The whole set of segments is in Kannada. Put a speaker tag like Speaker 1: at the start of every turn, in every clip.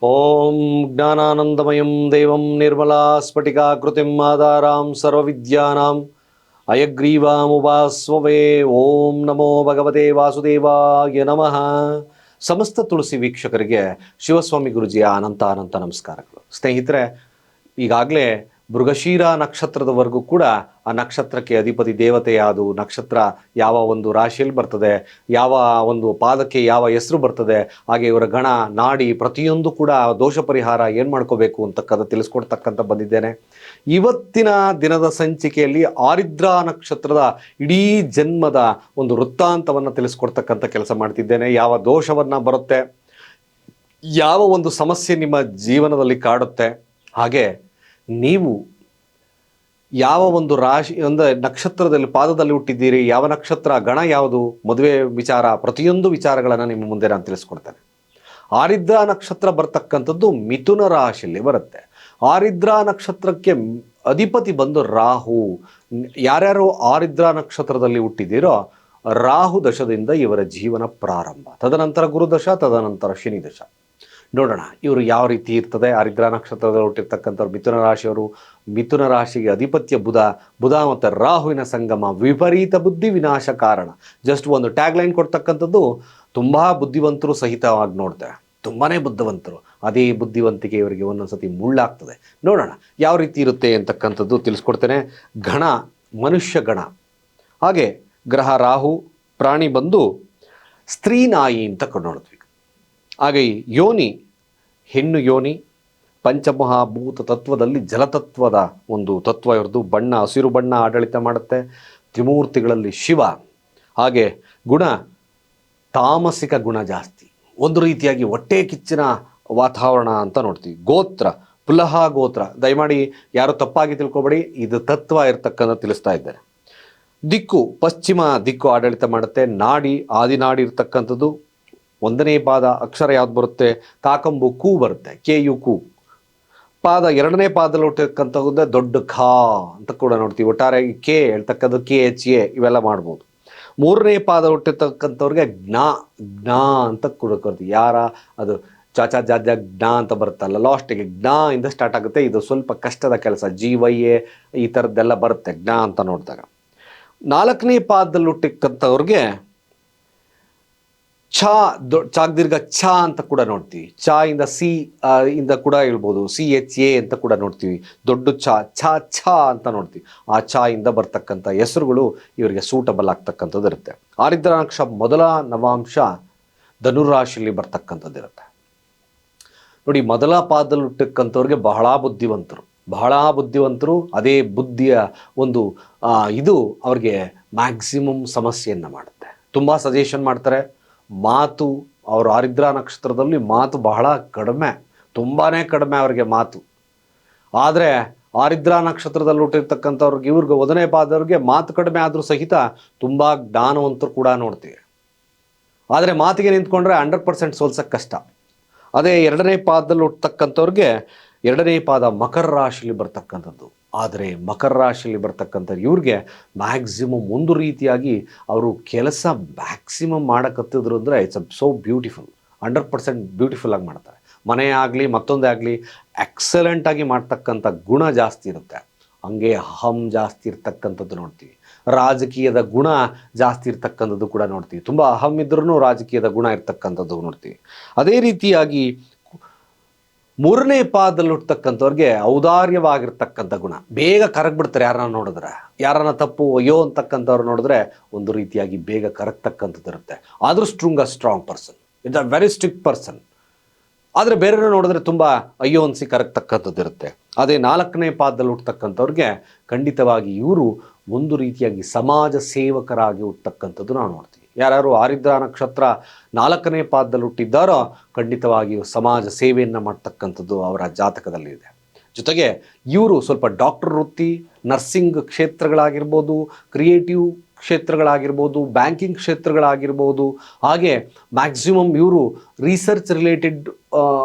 Speaker 1: ಓಂ ಜ್ಞಾನಾನಂದಮಯಂ ದೇವಂ ನಿರ್ಮಲಾ ಸ್ಫಟಿಕಾಕೃತಿಂ ಆಧಾರಾಂ ಸರ್ವವಿದ್ಯಾನಾಂ ಅಯಗ್ರೀವಾಮುಪಾಸ್ವವೇ. ಓಂ ನಮೋ ಭಗವತೆ ವಾಸುದೇವಾಯ ನಮಃ. ಸಮಸ್ತ ತುಳಸಿ ವೀಕ್ಷಕರಿಗೆ ಶಿವಸ್ವಾಮಿ ಗುರುಜಿಯ ಅನಂತ ಅನಂತ ನಮಸ್ಕಾರಗಳು. ಸ್ನೇಹಿತರೆ, ಈಗಾಗಲೇ ಮೃಗಶೀರ ನಕ್ಷತ್ರದವರೆಗೂ ಕೂಡ ಆ ನಕ್ಷತ್ರಕ್ಕೆ ಅಧಿಪತಿ ದೇವತೆ ಯಾವುದು, ನಕ್ಷತ್ರ ಯಾವ ಒಂದು ರಾಶಿಯಲ್ಲಿ ಬರ್ತದೆ, ಯಾವ ಒಂದು ಪಾದಕ್ಕೆ ಯಾವ ಹೆಸರು ಬರ್ತದೆ, ಹಾಗೆ ಇವರ ಗಣ ನಾಡಿ ಪ್ರತಿಯೊಂದು ಕೂಡ ದೋಷ ಪರಿಹಾರ ಏನು ಮಾಡ್ಕೋಬೇಕು ಅಂತಕ್ಕಂಥ ತಿಳಿಸ್ಕೊಡ್ತಕ್ಕಂಥ ಬಂದಿದ್ದೇನೆ. ಇವತ್ತಿನ ದಿನದ ಸಂಚಿಕೆಯಲ್ಲಿ ಆರಿದ್ರಾ ನಕ್ಷತ್ರದ ಇಡೀ ಜನ್ಮದ ಒಂದು ವೃತ್ತಾಂತವನ್ನು ತಿಳಿಸ್ಕೊಡ್ತಕ್ಕಂಥ ಕೆಲಸ ಮಾಡ್ತಿದ್ದೇನೆ. ಯಾವ ದೋಷವನ್ನು ಬರುತ್ತೆ, ಯಾವ ಒಂದು ಸಮಸ್ಯೆ ನಿಮ್ಮ ಜೀವನದಲ್ಲಿ ಕಾಡುತ್ತೆ, ಹಾಗೆ ನೀವು ಯಾವ ಒಂದು ರಾಶಿ ಒಂದು ನಕ್ಷತ್ರದಲ್ಲಿ ಪಾದದಲ್ಲಿ ಹುಟ್ಟಿದ್ದೀರಿ, ಯಾವ ನಕ್ಷತ್ರ ಗಣ ಯಾವುದು, ಮದುವೆ ವಿಚಾರ, ಪ್ರತಿಯೊಂದು ವಿಚಾರಗಳನ್ನು ನಿಮ್ಮ ಮುಂದೆ ನಾನು ತಿಳಿಸ್ಕೊಡ್ತೇನೆ. ಆರಿದ್ರಾ ನಕ್ಷತ್ರ ಬರ್ತಕ್ಕಂಥದ್ದು ಮಿಥುನ ರಾಶಿಯಲ್ಲಿ ಬರುತ್ತೆ. ಆರಿದ್ರಾ ನಕ್ಷತ್ರಕ್ಕೆ ಅಧಿಪತಿ ಬಂದು ರಾಹು. ಯಾರ್ಯಾರು ಆರಿದ್ರಾ ನಕ್ಷತ್ರದಲ್ಲಿ ಹುಟ್ಟಿದ್ದೀರೋ ರಾಹು ದಶದಿಂದ ಇವರ ಜೀವನ ಪ್ರಾರಂಭ, ತದನಂತರ ಗುರುದಶ, ತದನಂತರ ಶನಿ ದಶ. ನೋಡೋಣ ಇವರು ಯಾವ ರೀತಿ ಇರ್ತದೆ. ಆರಿದ್ರಾ ನಕ್ಷತ್ರದಲ್ಲಿ ಹುಟ್ಟಿರ್ತಕ್ಕಂಥವ್ರು ಮಿಥುನ ರಾಶಿಯವರು. ಮಿಥುನ ರಾಶಿಗೆ ಅಧಿಪತ್ಯ ಬುಧ ಮತ್ತು ರಾಹುವಿನ ಸಂಗಮ, ವಿಪರೀತ ಬುದ್ಧಿ ವಿನಾಶ ಕಾರಣ. ಜಸ್ಟ್ ಒಂದು ಟ್ಯಾಗ್ ಲೈನ್ ಕೊಡ್ತಕ್ಕಂಥದ್ದು, ತುಂಬ ಬುದ್ಧಿವಂತರು ಸಹಿತವಾಗಿ ನೋಡ್ತೇವೆ, ತುಂಬಾ ಬುದ್ಧಿವಂತರು. ಅದೇ ಬುದ್ಧಿವಂತಿಕೆ ಇವರಿಗೆ ಒಂದೊಂದ್ಸತಿ ಮುಳ್ಳಾಗ್ತದೆ. ನೋಡೋಣ ಯಾವ ರೀತಿ ಇರುತ್ತೆ ಅಂತಕ್ಕಂಥದ್ದು ತಿಳಿಸ್ಕೊಡ್ತೇನೆ. ಗಣ ಮನುಷ್ಯ ಗಣ, ಹಾಗೆ ಗ್ರಹ ರಾಹು, ಪ್ರಾಣಿ ಬಂದು ಸ್ತ್ರೀ ನಾಯಿ ಅಂತ ನೋಡ್ತೀವಿ. ಹಾಗೆ ಯೋನಿ ಹೆಣ್ಣು ಯೋನಿ. ಪಂಚಮಹಾಭೂತ ತತ್ವದಲ್ಲಿ ಜಲತತ್ವದ ಒಂದು ತತ್ವ ಇರೋದು. ಬಣ್ಣ ಹಸಿರು ಬಣ್ಣ ಆಡಳಿತ ಮಾಡುತ್ತೆ. ತ್ರಿಮೂರ್ತಿಗಳಲ್ಲಿ ಶಿವ. ಹಾಗೆ ಗುಣ ತಾಮಸಿಕ ಗುಣ ಜಾಸ್ತಿ, ಒಂದು ರೀತಿಯಾಗಿ ಹೊಟ್ಟೆ ಕಿಚ್ಚಿನ ವಾತಾವರಣ ಅಂತ ನೋಡ್ತೀವಿ. ಗೋತ್ರ ಪುಲಹ ಗೋತ್ರ. ದಯಮಾಡಿ ಯಾರು ತಪ್ಪಾಗಿ ತಿಳ್ಕೊಬೇಡಿ, ಇದು ತತ್ವ ಇರ್ತಕ್ಕಂಥ ತಿಳಿಸ್ತಾ ಇದ್ದೇನೆ. ದಿಕ್ಕು ಪಶ್ಚಿಮ ದಿಕ್ಕು ಆಡಳಿತ ಮಾಡುತ್ತೆ. ನಾಡಿ ಆದಿನಾಡಿ ಇರ್ತಕ್ಕಂಥದ್ದು. ಒಂದನೇ ಪಾದ ಅಕ್ಷರ ಯಾವ್ದು ಬರುತ್ತೆ, ಕಾಕಂಬು ಕು ಬರುತ್ತೆ, ಕೆ ಯು ಕು. ಪಾದ ಎರಡನೇ ಪಾದದಲ್ಲಿ ಹುಟ್ಟಿರ್ತಕ್ಕಂಥದ್ದು ದೊಡ್ಡ ಖಾ ಅಂತ ಕೂಡ ನೋಡ್ತೀವಿ. ಒಟ್ಟಾರೆಯಾಗಿ ಕೆ ಹೇಳ್ತಕ್ಕಂಥ ಕೆ ಎಚ್ ಎ ಇವೆಲ್ಲ ಮಾಡ್ಬೋದು. ಮೂರನೇ ಪಾದ ಹುಟ್ಟಿರ್ತಕ್ಕಂಥವ್ರಿಗೆ ಜ್ಞಾ ಅಂತ ಕೂಡ ಕೊಡ್ತೀವಿ. ಯಾರ ಅದು ಚಾಚಾ ಜಾಜ ಜ್ಞಾ ಅಂತ ಬರುತ್ತಲ್ಲ, ಲಾಸ್ಟಿಗೆ ಜ್ಞಾ ಇಂದ ಸ್ಟಾರ್ಟ್ ಆಗುತ್ತೆ. ಇದು ಸ್ವಲ್ಪ ಕಷ್ಟದ ಕೆಲಸ, ಜಿ ವೈ ಎ ಈ ಥರದ್ದೆಲ್ಲ ಬರುತ್ತೆ ಜ್ಞಾ ಅಂತ ನೋಡಿದಾಗ. ನಾಲ್ಕನೇ ಪಾದದಲ್ಲಿ ಹುಟ್ಟಿರ್ತಕ್ಕಂಥವ್ರಿಗೆ ಚಾಗ್ದೀರ್ಘ ಛ ಅಂತ ಕೂಡ ನೋಡ್ತೀವಿ. ಚ ಇಂದ ಸಿ ಇಂದ ಕೂಡ ಹೇಳ್ಬೋದು, ಸಿ ಎಚ್ ಎ ಅಂತ ಕೂಡ ನೋಡ್ತೀವಿ. ದೊಡ್ಡ ಛ ಅಂತ ನೋಡ್ತೀವಿ. ಆ ಛ ಇಂದ ಬರ್ತಕ್ಕಂಥ ಹೆಸರುಗಳು ಇವರಿಗೆ ಸೂಟಬಲ್ ಆಗ್ತಕ್ಕಂಥದ್ದು ಇರುತ್ತೆ. ಆರಿದ್ರಾ ನಕ್ಷತ್ರ ಮೊದಲ ನವಾಂಶ ಧನುರಾಶಿಯಲ್ಲಿ ಬರ್ತಕ್ಕಂಥದ್ದು ಇರುತ್ತೆ. ನೋಡಿ, ಮೊದಲ ಪಾದದಲ್ಲಿ ಹುಟ್ಟಕ್ಕಂಥವ್ರಿಗೆ ಬಹಳ ಬುದ್ಧಿವಂತರು. ಅದೇ ಬುದ್ಧಿಯ ಒಂದು ಇದು ಅವ್ರಿಗೆ ಮ್ಯಾಕ್ಸಿಮಮ್ ಸಮಸ್ಯೆಯನ್ನು ಮಾಡುತ್ತೆ. ತುಂಬ ಸಜೆಷನ್ ಮಾಡ್ತಾರೆ. ಮಾತು, ಅವರು ಆರಿದ್ರಾ ನಕ್ಷತ್ರದಲ್ಲಿ ಮಾತು ಬಹಳ ಕಡಿಮೆ, ತುಂಬಾ ಕಡಿಮೆ ಅವರಿಗೆ ಮಾತು. ಆದರೆ ಆರಿದ್ರಾ ನಕ್ಷತ್ರದಲ್ಲಿ ಹುಟ್ಟಿರ್ತಕ್ಕಂಥವ್ರಿಗೆ, ಇವ್ರಿಗೆ ಮೊದಲನೇ ಪಾದವ್ರಿಗೆ ಮಾತು ಕಡಿಮೆ ಆದರೂ ಸಹಿತ ತುಂಬ ಜ್ಞಾನವಂತರು ಕೂಡ ನೋಡ್ತೀವಿ. ಆದರೆ ಮಾತಿಗೆ ನಿಂತ್ಕೊಂಡ್ರೆ 100% ಸೋಲ್ಸೋಕ್ಕೆ ಕಷ್ಟ. ಅದೇ ಎರಡನೇ ಪಾದದಲ್ಲಿ ಹುಟ್ಟತಕ್ಕಂಥವ್ರಿಗೆ, ಎರಡನೇ ಪಾದ ಮಕರ ರಾಶಿಯಲ್ಲಿ ಬರ್ತಕ್ಕಂಥದ್ದು. ಆದರೆ ಮಕರ ರಾಶಿಯಲ್ಲಿ ಬರ್ತಕ್ಕಂಥ ಇವ್ರಿಗೆ ಮ್ಯಾಕ್ಸಿಮಮ್ ಒಂದು ರೀತಿಯಾಗಿ ಅವರು ಕೆಲಸ ಮ್ಯಾಕ್ಸಿಮಮ್ ಮಾಡೋಕತ್ತಿದ್ರು ಅಂದರೆ ಇಟ್ಸ್ ಸೋ ಬ್ಯೂಟಿಫುಲ್. 100% ಬ್ಯೂಟಿಫುಲ್ ಆಗಿ ಮಾಡ್ತಾರೆ. ಮನೆ ಆಗಲಿ ಮತ್ತೊಂದೇ ಆಗಲಿ ಎಕ್ಸಲೆಂಟಾಗಿ ಮಾಡ್ತಕ್ಕಂಥ ಗುಣ ಜಾಸ್ತಿ ಇರುತ್ತೆ. ಹಂಗೆ ಅಹಂ ಜಾಸ್ತಿ ಇರ್ತಕ್ಕಂಥದ್ದು ನೋಡ್ತೀವಿ. ರಾಜಕೀಯದ ಗುಣ ಜಾಸ್ತಿ ಇರ್ತಕ್ಕಂಥದ್ದು ಕೂಡ ನೋಡ್ತೀವಿ. ತುಂಬ ಅಹಂ ಇದ್ರೂ ರಾಜಕೀಯದ ಗುಣ ಇರ್ತಕ್ಕಂಥದ್ದು ನೋಡ್ತೀವಿ. ಅದೇ ರೀತಿಯಾಗಿ ಮೂರನೇ ಪಾದದಲ್ಲಿ ಹುಟ್ಟತಕ್ಕಂಥವ್ರಿಗೆ ಔದಾರ್ಯವಾಗಿರ್ತಕ್ಕಂಥ ಗುಣ. ಬೇಗ ಕರಗ್ಬಿಡ್ತಾರೆ ಯಾರನ್ನ ನೋಡಿದ್ರೆ, ಯಾರನ್ನ ತಪ್ಪು ಅಯ್ಯೋ ಅಂತಕ್ಕಂಥವ್ರು ನೋಡಿದ್ರೆ ಒಂದು ರೀತಿಯಾಗಿ ಬೇಗ ಕರಗ್ತಕ್ಕಂಥದ್ದು ಇರುತ್ತೆ. ಆದರೂ strong person, it's a very strict person. ಆದರೆ ಬೇರೆಯವ್ರನ್ನ ನೋಡಿದ್ರೆ ತುಂಬ ಅಯ್ಯೋ ಅನಿಸಿ ಕರಗ್ತಕ್ಕಂಥದ್ದು ಇರುತ್ತೆ. ಅದೇ ನಾಲ್ಕನೇ ಪಾದದಲ್ಲಿ ಹುಟ್ಟತಕ್ಕಂಥವ್ರಿಗೆ ಖಂಡಿತವಾಗಿ ಇವರು ಒಂದು ರೀತಿಯಾಗಿ ಸಮಾಜ ಸೇವಕರಾಗಿ ಹುಟ್ಟತಕ್ಕಂಥದ್ದು ನಾವು ನೋಡ್ತೀವಿ. ಯಾರು ಆರಿದ್ರಾ ನಕ್ಷತ್ರ ನಾಲ್ಕನೇ ಪಾದದಲ್ಲಿ ಹುಟ್ಟಿದ್ದಾರೋ ಖಂಡಿತವಾಗಿ ಸಮಾಜ ಸೇವೆಯನ್ನು ಮಾಡ್ತಕ್ಕಂಥದ್ದು ಅವರ ಜಾತಕದಲ್ಲಿದೆ. ಜೊತೆಗೆ ಇವರು ಸ್ವಲ್ಪ ಡಾಕ್ಟರ್ ವೃತ್ತಿ, ನರ್ಸಿಂಗ್ ಕ್ಷೇತ್ರಗಳಾಗಿರ್ಬೋದು, ಕ್ರಿಯೇಟಿವ್ ಕ್ಷೇತ್ರಗಳಾಗಿರ್ಬೋದು, ಬ್ಯಾಂಕಿಂಗ್ ಕ್ಷೇತ್ರಗಳಾಗಿರ್ಬೋದು, ಹಾಗೆ ಮ್ಯಾಕ್ಸಿಮಮ್ ಇವರು ರಿಸರ್ಚ್ ರಿಲೇಟೆಡ್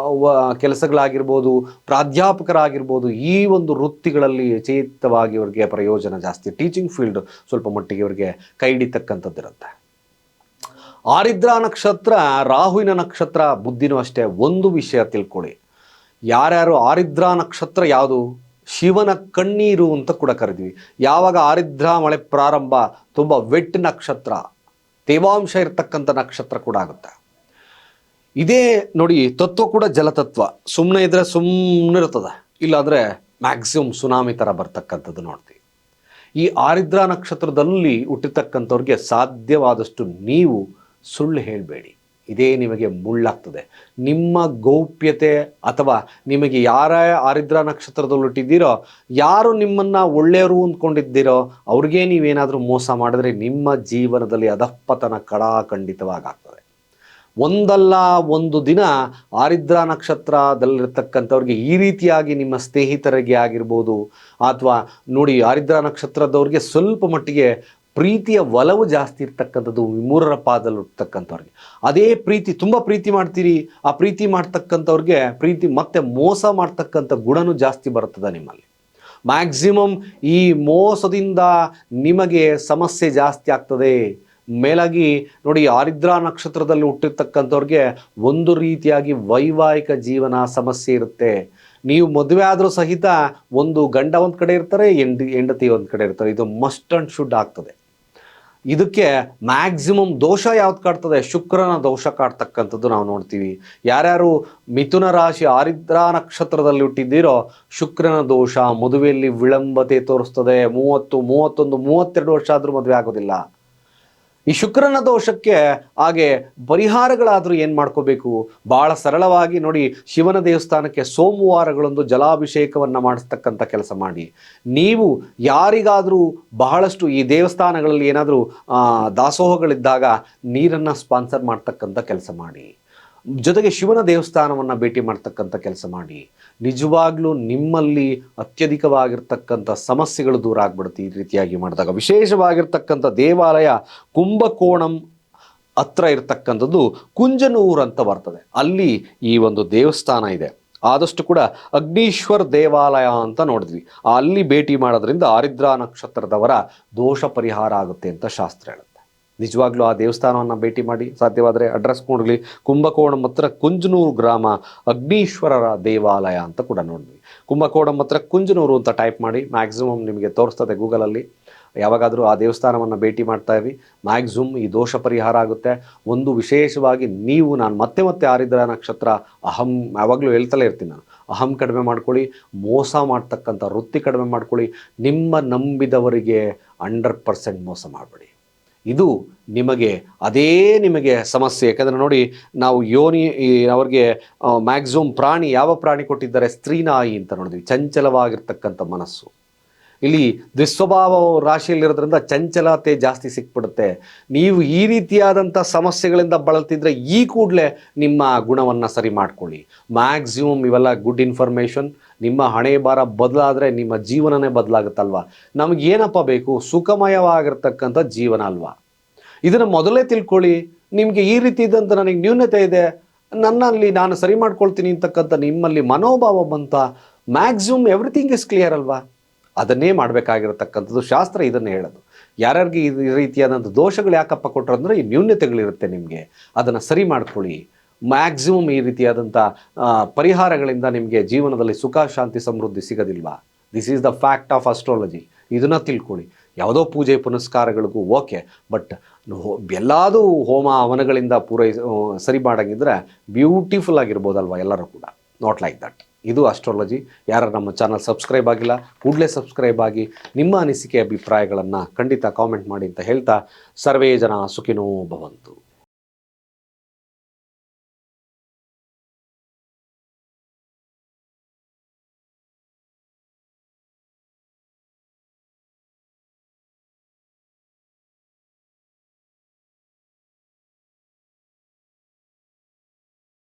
Speaker 1: ಕೆಲಸಗಳಾಗಿರ್ಬೋದು, ಪ್ರಾಧ್ಯಾಪಕರಾಗಿರ್ಬೋದು, ಈ ಒಂದು ವೃತ್ತಿಗಳಲ್ಲಿ ಚೇತವಾಗಿ ಇವರಿಗೆ ಪ್ರಯೋಜನ ಜಾಸ್ತಿ. ಟೀಚಿಂಗ್ ಫೀಲ್ಡ್ ಸ್ವಲ್ಪ ಮಟ್ಟಿಗೆ ಇವರಿಗೆ ಕೈ ಹಿಡಿತಕ್ಕಂಥದ್ದಿರುತ್ತೆ. ಆರಿದ್ರಾ ನಕ್ಷತ್ರ ರಾಹುವಿನ ನಕ್ಷತ್ರ, ಬುದ್ಧಿನೂ ಅಷ್ಟೇ. ಒಂದು ವಿಷಯ ತಿಳ್ಕೊಳ್ಳಿ, ಯಾರ್ಯಾರು ಆರಿದ್ರ ನಕ್ಷತ್ರ ಯಾವುದು, ಶಿವನ ಕಣ್ಣೀರು ಅಂತ ಕೂಡ ಕರಿತೀವಿ. ಯಾವಾಗ ಆರಿದ್ರ ಮಳೆ ಪ್ರಾರಂಭ, ತುಂಬ ವೆಟ್ ನಕ್ಷತ್ರ, ತೇವಾಂಶ ಇರ್ತಕ್ಕಂಥ ನಕ್ಷತ್ರ ಕೂಡ ಆಗುತ್ತೆ. ಇದೇ ನೋಡಿ, ತತ್ವ ಕೂಡ ಜಲತತ್ವ. ಸುಮ್ಮನೆ ಇದ್ರೆ ಸುಮ್ಮನೆ ಇರ್ತದೆ, ಇಲ್ಲಾಂದರೆ ಮ್ಯಾಕ್ಸಿಮಮ್ ಸುನಾಮಿ ಥರ ಬರ್ತಕ್ಕಂಥದ್ದು ನೋಡ್ತೀವಿ. ಈ ಆರಿದ್ರ ನಕ್ಷತ್ರದಲ್ಲಿ ಹುಟ್ಟಿರ್ತಕ್ಕಂಥವ್ರಿಗೆ ಸಾಧ್ಯವಾದಷ್ಟು ನೀವು ಸುಳ್ಳು ಹೇಳಬೇಡಿ. ಇದೇ ನಿಮಗೆ ಮುಳ್ಳಾಗ್ತದೆ. ನಿಮ್ಮ ಗೌಪ್ಯತೆ ಅಥವಾ ನಿಮಗೆ ಯಾರೇ ಆರಿದ್ರ ನಕ್ಷತ್ರದಲ್ಲಿ ಹುಟ್ಟಿದ್ದೀರೋ, ಯಾರು ನಿಮ್ಮನ್ನು ಒಳ್ಳೆಯವರು ಅಂದ್ಕೊಂಡಿದ್ದೀರೋ ಅವ್ರಿಗೆ ನೀವೇನಾದರೂ ಮೋಸ ಮಾಡಿದ್ರೆ ನಿಮ್ಮ ಜೀವನದಲ್ಲಿ ಅಧಃಪತನ ಖಂಡಿತವಾಗ್ತದೆ. ಒಂದಲ್ಲ ಒಂದು ದಿನ ಆರಿದ್ರ ನಕ್ಷತ್ರದಲ್ಲಿರ್ತಕ್ಕಂಥವ್ರಿಗೆ ಈ ರೀತಿಯಾಗಿ ನಿಮ್ಮ ಸ್ನೇಹಿತರಿಗೆ ಆಗಿರ್ಬೋದು, ಅಥವಾ ನೋಡಿ ಆರಿದ್ರ ನಕ್ಷತ್ರದವ್ರಿಗೆ ಸ್ವಲ್ಪ ಮಟ್ಟಿಗೆ ಪ್ರೀತಿಯ ಒಲವು ಜಾಸ್ತಿ ಇರ್ತಕ್ಕಂಥದ್ದು ಮೂರರ ಪಾದದಲ್ಲಿ ಹುಟ್ಟತಕ್ಕಂಥವ್ರಿಗೆ. ಅದೇ ಪ್ರೀತಿ, ತುಂಬ ಪ್ರೀತಿ ಮಾಡ್ತೀರಿ, ಆ ಪ್ರೀತಿ ಮಾಡ್ತಕ್ಕಂಥವ್ರಿಗೆ ಪ್ರೀತಿ ಮತ್ತೆ ಮೋಸ ಮಾಡ್ತಕ್ಕಂಥ ಗುಣನೂ ಜಾಸ್ತಿ ಬರ್ತದೆ ನಿಮ್ಮಲ್ಲಿ. ಮ್ಯಾಕ್ಸಿಮಮ್ ಈ ಮೋಸದಿಂದ ನಿಮಗೆ ಸಮಸ್ಯೆ ಜಾಸ್ತಿ ಆಗ್ತದೆ. ಮೇಲಾಗಿ ನೋಡಿ, ಆರಿದ್ರ ನಕ್ಷತ್ರದಲ್ಲಿ ಹುಟ್ಟಿರ್ತಕ್ಕಂಥವ್ರಿಗೆ ಒಂದು ರೀತಿಯಾಗಿ ವೈವಾಹಿಕ ಜೀವನ ಸಮಸ್ಯೆ ಇರುತ್ತೆ. ನೀವು ಮದುವೆ ಆದರೂ ಸಹಿತ ಒಂದು ಗಂಡ ಒಂದು ಕಡೆ ಇರ್ತಾರೆ, ಹೆಂಡತಿ ಒಂದು ಕಡೆ ಇರ್ತಾರೆ. ಇದು ಮಸ್ಟ್ ಆ್ಯಂಡ್ ಶುಡ್ ಆಗ್ತದೆ. ಇದಕ್ಕೆ ಮ್ಯಾಕ್ಸಿಮಮ್ ದೋಷ ಯಾವ್ದು ಕಾಡ್ತದೆ, ಶುಕ್ರನ ದೋಷ ಕಾಡ್ತಕ್ಕಂಥದ್ದು ನಾವು ನೋಡ್ತೀವಿ. ಯಾರ್ಯಾರು ಮಿಥುನ ರಾಶಿ ಆರಿದ್ರ ನಕ್ಷತ್ರದಲ್ಲಿ ಹುಟ್ಟಿದ್ದೀರೋ, ಶುಕ್ರನ ದೋಷ ಮದುವೆಯಲ್ಲಿ ವಿಳಂಬತೆ ತೋರಿಸ್ತದೆ. 30, 31, 32 ವರ್ಷ ಆದರೂ ಮದುವೆ ಆಗೋದಿಲ್ಲ. ಈ ಶುಕ್ರನ ದೋಷಕ್ಕೆ ಹಾಗೆ ಪರಿಹಾರಗಳಾದರೂ ಏನು ಮಾಡ್ಕೋಬೇಕು? ಭಾಳ ಸರಳವಾಗಿ ನೋಡಿ, ಶಿವನ ದೇವಸ್ಥಾನಕ್ಕೆ ಸೋಮವಾರಗಳೊಂದು ಜಲಾಭಿಷೇಕವನ್ನು ಮಾಡಿಸ್ತಕ್ಕಂಥ ಕೆಲಸ ಮಾಡಿ. ನೀವು ಯಾರಿಗಾದರೂ ಬಹಳಷ್ಟು ಈ ದೇವಸ್ಥಾನಗಳಲ್ಲಿ ಏನಾದರೂ ದಾಸೋಹಗಳಿದ್ದಾಗ ನೀರನ್ನು ಸ್ಪಾನ್ಸರ್ ಮಾಡ್ತಕ್ಕಂಥ ಕೆಲಸ ಮಾಡಿ. ಜೊತೆಗೆ ಶಿವನ ದೇವಸ್ಥಾನವನ್ನು ಭೇಟಿ ಮಾಡ್ತಕ್ಕಂಥ ಕೆಲಸ ಮಾಡಿ. ನಿಜವಾಗ್ಲೂ ನಿಮ್ಮಲ್ಲಿ ಅತ್ಯಧಿಕವಾಗಿರ್ತಕ್ಕಂಥ ಸಮಸ್ಯೆಗಳು ದೂರ ಆಗ್ಬಿಡುತ್ತೆ ಈ ರೀತಿಯಾಗಿ ಮಾಡಿದಾಗ. ವಿಶೇಷವಾಗಿರ್ತಕ್ಕಂಥ ದೇವಾಲಯ ಕುಂಭಕೋಣಂ ಹತ್ರ ಇರ್ತಕ್ಕಂಥದ್ದು ಕುಂಜನೂರು ಅಂತ ಬರ್ತದೆ. ಅಲ್ಲಿ ಈ ಒಂದು ದೇವಸ್ಥಾನ ಇದೆ. ಆದಷ್ಟು ಕೂಡ ಅಗ್ನೀಶ್ವರ್ ದೇವಾಲಯ ಅಂತ ನೋಡಿದ್ವಿ, ಅಲ್ಲಿ ಭೇಟಿ ಮಾಡೋದ್ರಿಂದ ಆರಿದ್ರ ನಕ್ಷತ್ರದವರ ದೋಷ ಪರಿಹಾರ ಆಗುತ್ತೆ ಅಂತ ಶಾಸ್ತ್ರ ಹೇಳುತ್ತೆ. ನಿಜವಾಗ್ಲೂ ಆ ದೇವಸ್ಥಾನವನ್ನು ಭೇಟಿ ಮಾಡಿ. ಸಾಧ್ಯವಾದರೆ ಅಡ್ರೆಸ್ ನೋಡಲಿ, ಕುಂಭಕೋಣಂ ಹತ್ರ ಕುಂಜನೂರು ಗ್ರಾಮ ಅಗ್ನೀಶ್ವರರ ದೇವಾಲಯ ಅಂತ ಕೂಡ ನೋಡಿದ್ವಿ. ಕುಂಭಕೋಣಂ ಹತ್ರ ಕುಂಜನೂರು ಅಂತ ಟೈಪ್ ಮಾಡಿ, ಮ್ಯಾಕ್ಸಿಮಮ್ ನಿಮಗೆ ತೋರಿಸ್ತದೆ ಗೂಗಲಲ್ಲಿ. ಯಾವಾಗಾದರೂ ಆ ದೇವಸ್ಥಾನವನ್ನು ಭೇಟಿ ಮಾಡ್ತಾ ಇರಿ, ಮ್ಯಾಕ್ಸಿಮಮ್ ಈ ದೋಷ ಪರಿಹಾರ ಆಗುತ್ತೆ. ಒಂದು ವಿಶೇಷವಾಗಿ ನೀವು, ನಾನು ಮತ್ತೆ ಆರಿದ್ರ ನಕ್ಷತ್ರ ಯಾವಾಗಲೂ ಹೇಳ್ತಲೇ ಇರ್ತೀನಿ ನಾನು, ಅಹಂ ಕಡಿಮೆ ಮಾಡ್ಕೊಳ್ಳಿ, ಮೋಸ ಮಾಡ್ತಕ್ಕಂಥ ವೃತ್ತಿ ಕಡಿಮೆ ಮಾಡ್ಕೊಳ್ಳಿ. ನಿಮ್ಮ ನಂಬಿದವರಿಗೆ 100% ಮೋಸ ಮಾಡಬೇಡಿ. ಇದು ನಿಮಗೆ ಸಮಸ್ಯೆ. ಯಾಕಂದರೆ ನೋಡಿ, ನಾವು ಅವ್ರಿಗೆ ಮ್ಯಾಕ್ಸಿಮಮ್ ಪ್ರಾಣಿ, ಯಾವ ಪ್ರಾಣಿ ಕೊಟ್ಟಿದ್ದಾರೆ? ಸ್ತ್ರೀನಾಯಿ ಅಂತ ನೋಡಿದ್ವಿ. ಚಂಚಲವಾಗಿರ್ತಕ್ಕಂಥ ಮನಸ್ಸು. ಇಲ್ಲಿ ದುಸ್ವಭಾವ ರಾಶಿಯಲ್ಲಿರೋದ್ರಿಂದ ಚಂಚಲತೆ ಜಾಸ್ತಿ ಸಿಕ್ಬಿಡುತ್ತೆ. ನೀವು ಈ ರೀತಿಯಾದಂಥ ಸಮಸ್ಯೆಗಳಿಂದ ಬಳಲ್ತಿದ್ರೆ ಈ ಕೂಡಲೇ ನಿಮ್ಮ ಗುಣವನ್ನು ಸರಿ ಮಾಡ್ಕೊಳ್ಳಿ. ಮ್ಯಾಕ್ಸಿಮಮ್ ಇವೆಲ್ಲ ಗುಡ್ ಇನ್ಫಾರ್ಮೇಷನ್. ನಿಮ್ಮ ಹಣೆ ಬಾರ ಬದಲಾದರೆ ನಿಮ್ಮ ಜೀವನನೇ ಬದಲಾಗುತ್ತಲ್ವ. ನಮಗೇನಪ್ಪ ಬೇಕು? ಸುಖಮಯವಾಗಿರ್ತಕ್ಕಂಥ ಜೀವನ ಅಲ್ವಾ? ಇದನ್ನು ಮೊದಲೇ ತಿಳ್ಕೊಳ್ಳಿ. ನಿಮಗೆ ಈ ರೀತಿ ಇದ್ದಂಥ ನನಗೆ ನ್ಯೂನತೆ ಇದೆ, ನನ್ನಲ್ಲಿ ನಾನು ಸರಿ ಮಾಡ್ಕೊಳ್ತೀನಿ ಅಂತಕ್ಕಂಥ ನಿಮ್ಮಲ್ಲಿ ಮನೋಭಾವ ಬಂತ, ಮ್ಯಾಕ್ಸಿಮಮ್ ಎವ್ರಿಥಿಂಗ್ ಇಸ್ ಕ್ಲಿಯರ್ ಅಲ್ವಾ? ಅದನ್ನೇ ಮಾಡಬೇಕಾಗಿರತಕ್ಕಂಥದ್ದು. ಶಾಸ್ತ್ರ ಇದನ್ನು ಹೇಳೋದು. ಯಾರ್ಯಾರಿಗೆ ಈ ರೀತಿಯಾದಂಥ ದೋಷಗಳು ಯಾಕಪ್ಪ ಕೊಟ್ಟರು ಅಂದರೆ, ಈ ನ್ಯೂನತೆಗಳಿರುತ್ತೆ ನಿಮಗೆ, ಅದನ್ನು ಸರಿ ಮಾಡ್ಕೊಳ್ಳಿ. ಮ್ಯಾಕ್ಸಿಮಮ್ ಈ ರೀತಿಯಾದಂಥ ಪರಿಹಾರಗಳಿಂದ ನಿಮಗೆ ಜೀವನದಲ್ಲಿ ಸುಖ, ಶಾಂತಿ, ಸಮೃದ್ಧಿ ಸಿಗೋದಿಲ್ವಾ? This is the fact of astrology. ಇದನ್ನು ತಿಳ್ಕೊಳ್ಳಿ. ಯಾವುದೋ ಪೂಜೆ ಪುನಸ್ಕಾರಗಳಿಗೂ ಓಕೆ, ಬಟ್ ಎಲ್ಲದೂ ಹೋಮ ಹವನಗಳಿಂದ ಸರಿ ಮಾಡೋಂಗಿದ್ರೆ ಬ್ಯೂಟಿಫುಲ್ ಆಗಿರ್ಬೋದಲ್ವ ಎಲ್ಲರೂ ಕೂಡ. Not like that. ಇದು ಅಸ್ಟ್ರಾಲಜಿ. ಯಾರು ನಮ್ಮ ಚಾನಲ್ ಸಬ್ಸ್ಕ್ರೈಬ್ ಆಗಿಲ್ಲ, ಕೂಡಲೇ ಸಬ್ಸ್ಕ್ರೈಬ್ ಆಗಿ ನಿಮ್ಮ ಅನಿಸಿಕೆ ಅಭಿಪ್ರಾಯಗಳನ್ನು ಖಂಡಿತ ಕಾಮೆಂಟ್ ಮಾಡಿ ಅಂತ ಹೇಳ್ತಾ, ಸರ್ವೇ ಜನ ಸುಖಿನೋ ಭವಂತು.